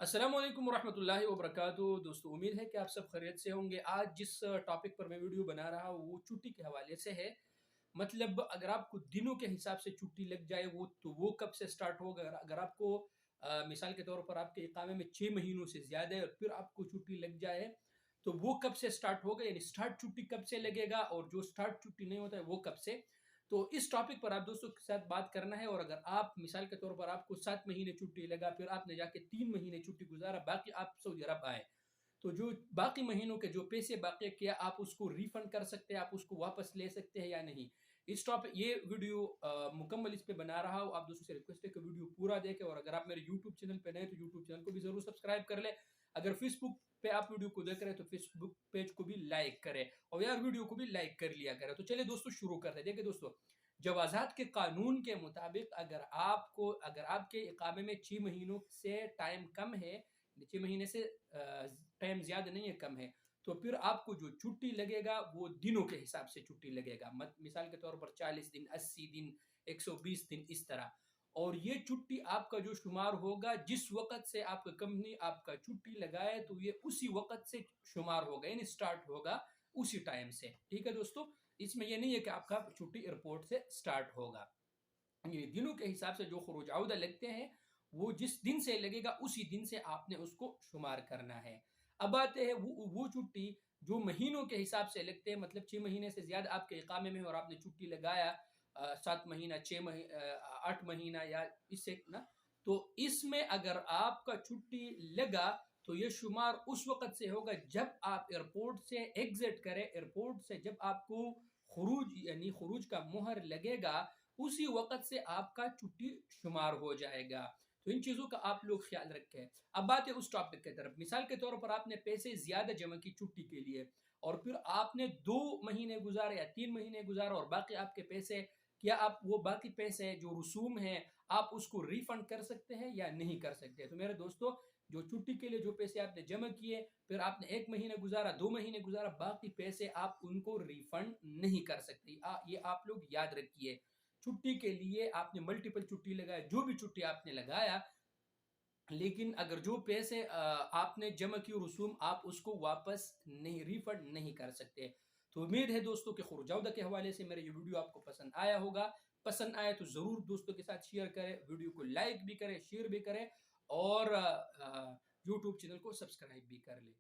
अस्सलाम वालेकुम वरहमतुल्लाहि वबरकातुहू। दोस्तों, उम्मीद है कि आप सब खैरियत से होंगे। आज जिस टॉपिक पर मैं वीडियो बना रहा हूँ वो छुट्टी के हवाले से है। मतलब अगर आपको दिनों के हिसाब से छुट्टी लग जाए वो कब से स्टार्ट होगा। अगर आपको मिसाल के तौर पर आपके इकामे में 6 महीनों से ज़्यादा है और फिर आपको छुट्टी लग जाए तो वो कब से स्टार्ट होगा, यानी स्टार्ट छुट्टी कब से लगेगा और जो स्टार्ट छुट्टी नहीं होता है वो कब से। तो इस टॉपिक पर आप दोस्तों के साथ बात करना है। और अगर आप मिसाल के तौर पर आपको 7 महीने छुट्टी लगा, फिर आपने जाके 3 महीने छुट्टी गुजारा, बाकी आप सऊदी अरब आए, तो जो बाकी महीनों के जो पैसे बाकी किया आप उसको रिफंड कर सकते हैं, आप उसको वापस ले सकते हैं या नहीं। इस टॉपिक ये वीडियो मुकम्मल इस पे बना रहा हूँ। आप दोस्तों से रिक्वेस्ट है कि वीडियो पूरा देखें। और अगर आप मेरे यूट्यूब चैनल पे नए तो यूट्यूब चैनल को भी जरूर सब्सक्राइब कर ले। अगर फेसबुक पे आप वीडियो को देख रहे हैं तो फेसबुक पेज को भी लाइक करें और यार वीडियो को भी लाइक कर लिया करें। तो चलिए दोस्तों शुरू करते हैं। देखिए दोस्तों, जवाजात के कानून के मुताबिक अगर आपके इकामे में 6 महीनों से टाइम कम है, 6 महीने से टाइम ज्यादा नहीं है, कम है, तो फिर आपको जो छुट्टी लगेगा वो दिनों के हिसाब से छुट्टी लगेगा। मिसाल के तौर पर 40 दिन, 80 दिन, 120 दिन, इस तरह। और ये छुट्टी आपका जो शुमार होगा, जिस वक्त से आपका कंपनी आपका छुट्टी लगाए तो ये उसी वक्त से शुमार होगा, यानी स्टार्ट होगा उसी टाइम से। ठीक है दोस्तों, इसमें यह नहीं है कि आपका छुट्टी एयरपोर्ट से स्टार्ट होगा। ये दिनों के हिसाब से जो खरूज आउदा लगते हैं वो जिस दिन से लगेगा उसी दिन से आपने उसको शुमार करना है। अब आते हैं वो छुट्टी जो महीनों के हिसाब से लगते हैं। मतलब 6 महीने से ज्यादा आपके इकामे में और आपने छुट्टी लगाया 7 महीना, 6 महीना, 8 महीना या इससे ना, तो इसमें अगर आपका छुट्टी लगा तो ये शुमार उस वक्त से होगा जब आप एयरपोर्ट से एग्जिट करें। एयरपोर्ट से जब आपको खरूज यानी खरूज का मुहर लगेगा उसी वक्त से आपका छुट्टी शुमार हो जाएगा। तो इन चीजों का आप लोग ख्याल रखें। अब बात है उस टॉपिक की तरफ। मिसाल के तौर पर आपने पैसे ज्यादा जमा की छुट्टी के लिए और फिर आपने 2 महीने गुजारे या 3 महीने गुजारा और बाकी आपके पैसे, क्या आप वो बाकी पैसे जो रसूम है आप उसको रिफंड कर सकते हैं या नहीं कर सकते। तो मेरे दोस्तों, जो छुट्टी के लिए जो पैसे आपने जमा किए, फिर आपने 1 महीने गुजारा, 2 महीने गुजारा, बाकी पैसे आप उनको रिफंड नहीं कर सकते। ये आप लोग याद रखिए। छुट्टी के लिए आपने मल्टीपल छुट्टी लगाया, जो भी छुट्टी आपने लगाया, लेकिन अगर जो पैसे आपने जमा की रसूम, आप उसको वापस नहीं, रिफंड नहीं कर सकते। तो उम्मीद है दोस्तों कि खुरजाउदा के हवाले से मेरा ये वीडियो आपको पसंद आया होगा। पसंद आया तो ज़रूर दोस्तों के साथ शेयर करें, वीडियो को लाइक भी करें, शेयर भी करें और यूट्यूब चैनल को सब्सक्राइब भी कर लें।